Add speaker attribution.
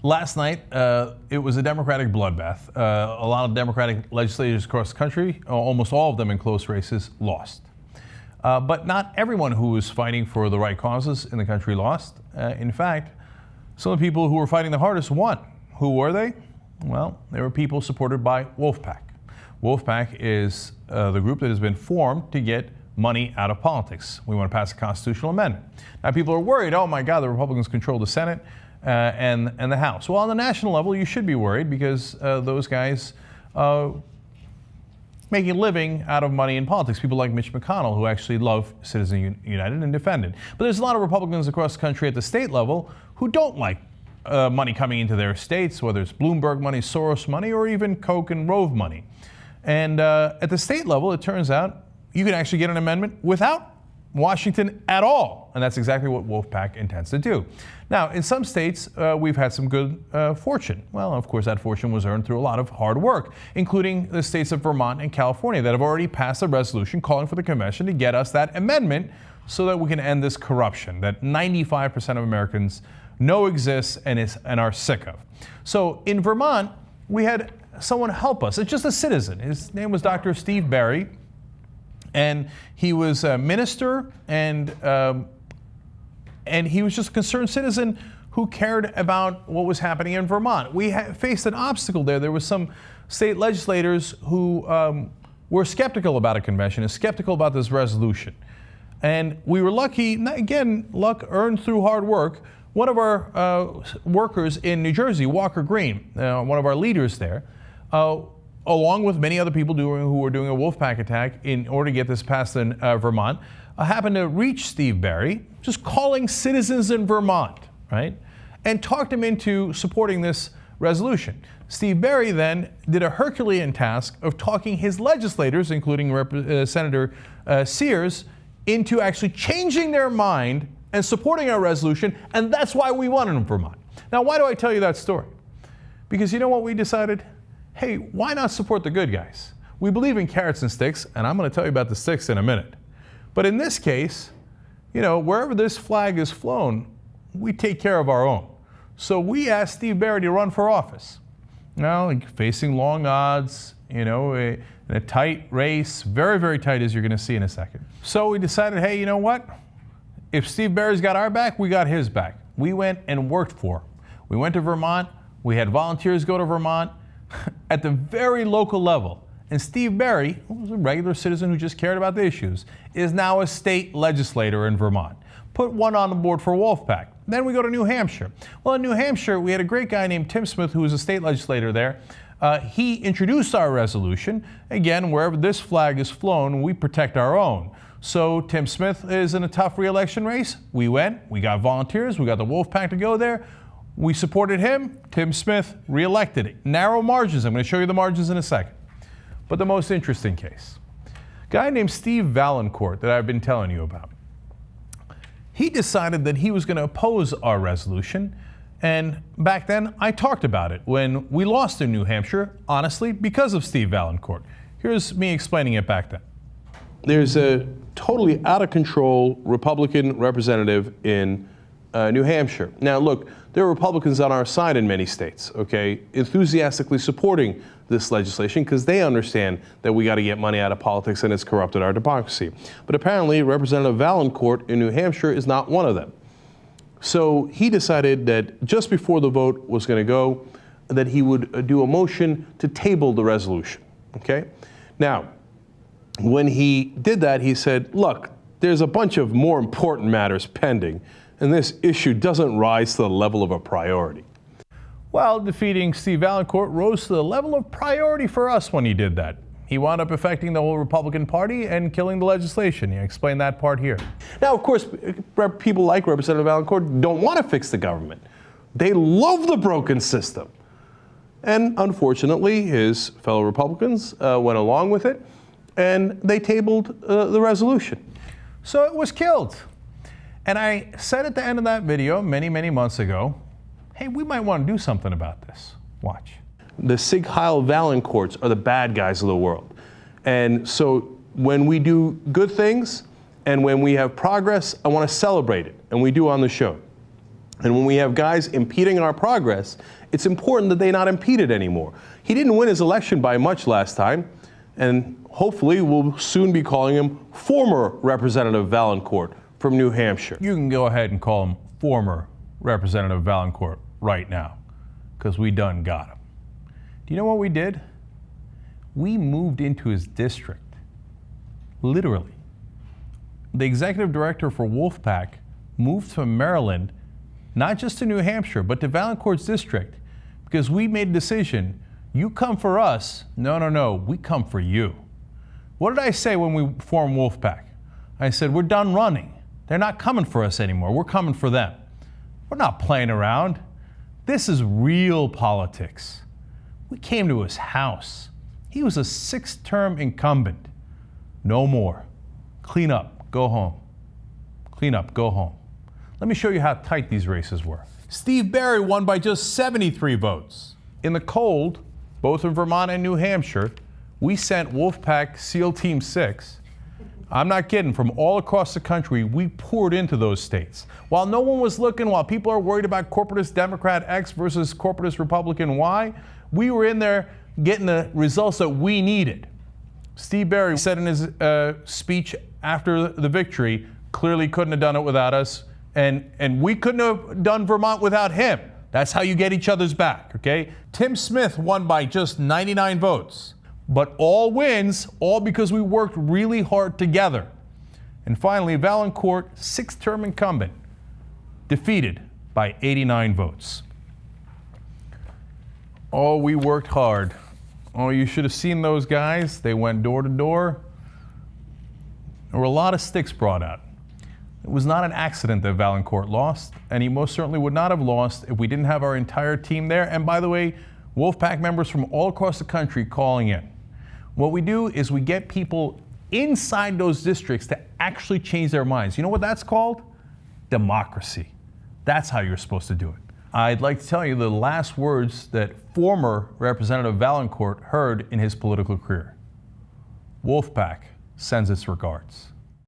Speaker 1: Last night, it was a Democratic bloodbath. A lot of Democratic legislators across the country, almost all of them in close races, lost. But not everyone who was fighting for the right causes in the country lost. In fact, some of the people who were fighting the hardest won. Who were they? Well, they were people supported by Wolfpack. Wolfpack is the group that has been formed to get money out of politics. We want to pass a constitutional amendment. Now, people are worried, oh my God, the Republicans control the Senate and the House. Well, on the national level, you should be worried because those guys making a living out of money in politics. People like Mitch McConnell, who actually love Citizens United and defend it. But there's a lot of Republicans across the country at the state level who don't like money coming into their states, whether it's Bloomberg money, Soros money, or even Koch and Rove money. And at the state level, it turns out you can actually get an amendment without Washington at all. And that's exactly what Wolfpack intends to do. Now, in some states, we've had some good fortune. Well, of course, that fortune was earned through a lot of hard work, including the states of Vermont and California that have already passed a resolution calling for the convention to get us that amendment so that we can end this corruption that 95% of Americans know exists and are sick of. So in Vermont, we had someone help us. It's just a citizen. His name was Dr. Steve Barry. And he was a minister, and he was just a concerned citizen who cared about what was happening in Vermont. We faced an obstacle there. There was some state legislators who were skeptical about a convention and skeptical about this resolution. And we were lucky, again, luck earned through hard work. One of our workers in New Jersey, Walker Green, one of our leaders there, along with many other people who were doing a Wolfpack attack in order to get this passed in Vermont, happened to reach Steve Barry, just calling citizens in Vermont, right, and talked him into supporting this resolution. Steve Barry then did a Herculean task of talking his legislators, including Senator Sears, into actually changing their mind and supporting our resolution, and that's why we won in Vermont. Now, why do I tell you that story? Because you know what we decided? Hey, why not support the good guys? We believe in carrots and sticks, and I'm going to tell you about the sticks in a minute. But in this case, you know, wherever this flag is flown, we take care of our own. So we asked Steve Barry to run for office. Now, facing long odds, you know, in a tight race, very, very tight, as you're going to see in a second. So we decided, hey, you know what? If Steve Barry's got our back, we got his back. We went and worked for him. We went to Vermont. We had volunteers go to Vermont at the very local level. And Steve Barry, who was a regular citizen who just cared about the issues, is now a state legislator in Vermont. Put one on the board for Wolfpack. Then we go to New Hampshire. Well, in New Hampshire, we had a great guy named Tim Smith, who was a state legislator there. He introduced our resolution. Again, wherever this flag is flown, we protect our own. So Tim Smith is in a tough re-election race. We went, we got volunteers, we got the Wolfpack to go there. We supported him. Tim Smith reelected. Narrow margins. I'm going to show you the margins in a second. But the most interesting case, a guy named Steve Vaillancourt that I've been telling you about. He decided that he was going to oppose our resolution. And back then, I talked about it when we lost in New Hampshire, honestly, because of Steve Vaillancourt. Here's me explaining it back then. There's a totally out of control Republican representative in New Hampshire. Now, look, there are Republicans on our side in many states, okay, enthusiastically supporting this legislation because they understand that we got to get money out of politics and it's corrupted our democracy. But apparently, Representative Vaillancourt in New Hampshire is not one of them. So he decided that just before the vote was going to go, that he would do a motion to table the resolution, okay? Now, when he did that, he said, look, there's a bunch of more important matters pending, and this issue doesn't rise to the level of a priority. Well, defeating Steve Vaillancourt rose to the level of priority for us when he did that. He wound up affecting the whole Republican Party and killing the legislation. You explain that part here. Now, of course, people like Representative Vaillancourt don't want to fix the government. They love the broken system. And unfortunately, his fellow Republicans went along with it, and they tabled the resolution. So it was killed. And I said at the end of that video many, many months ago, hey, we might want to do something about this. Watch. The Sig Heil Vaillancourts are the bad guys of the world. And so when we do good things and when we have progress, I want to celebrate it. And we do on the show.
Speaker 2: And when we have guys impeding our progress, it's important that they not impede it anymore. He didn't win his election by much last time, and hopefully we'll soon be calling him former Representative Vaillancourt from New Hampshire.
Speaker 1: You can go ahead and call him former Representative Vaillancourt right now, because we done got him. Do you know what we did? We moved into his district, literally. The executive director for Wolfpack moved from Maryland, not just to New Hampshire, but to Vaillancourt's district, because we made a decision. You come for us. No, we come for you. What did I say when we formed Wolfpack? I said, we're done running. They're not coming for us anymore. We're coming for them. We're not playing around. This is real politics. We came to his house. He was a 6-term incumbent. No more. Clean up, go home. Clean up, go home. Let me show you how tight these races were. Steve Barry won by just 73 votes. In the cold, both in Vermont and New Hampshire, we sent Wolfpack SEAL Team 6. I'm not kidding, from all across the country, we poured into those states. While no one was looking, while people are worried about corporatist Democrat X versus corporatist Republican Y, we were in there getting the results that we needed. Steve Barry said in his speech after the victory, clearly couldn't have done it without us, and we couldn't have done Vermont without him. That's how you get each other's back, okay? Tim Smith won by just 99 votes, but all wins, all because we worked really hard together. And finally, Vaillancourt, 6-term incumbent, defeated by 89 votes. Oh, we worked hard. Oh, you should have seen those guys. They went door to door. There were a lot of sticks brought out. It was not an accident that Vaillancourt lost, and he most certainly would not have lost if we didn't have our entire team there. And by the way, Wolfpack members from all across the country calling in. What we do is we get people inside those districts to actually change their minds. You know what that's called? Democracy. That's how you're supposed to do it. I'd like to tell you the last words that former Representative Vaillancourt heard in his political career. Wolfpack sends its regards.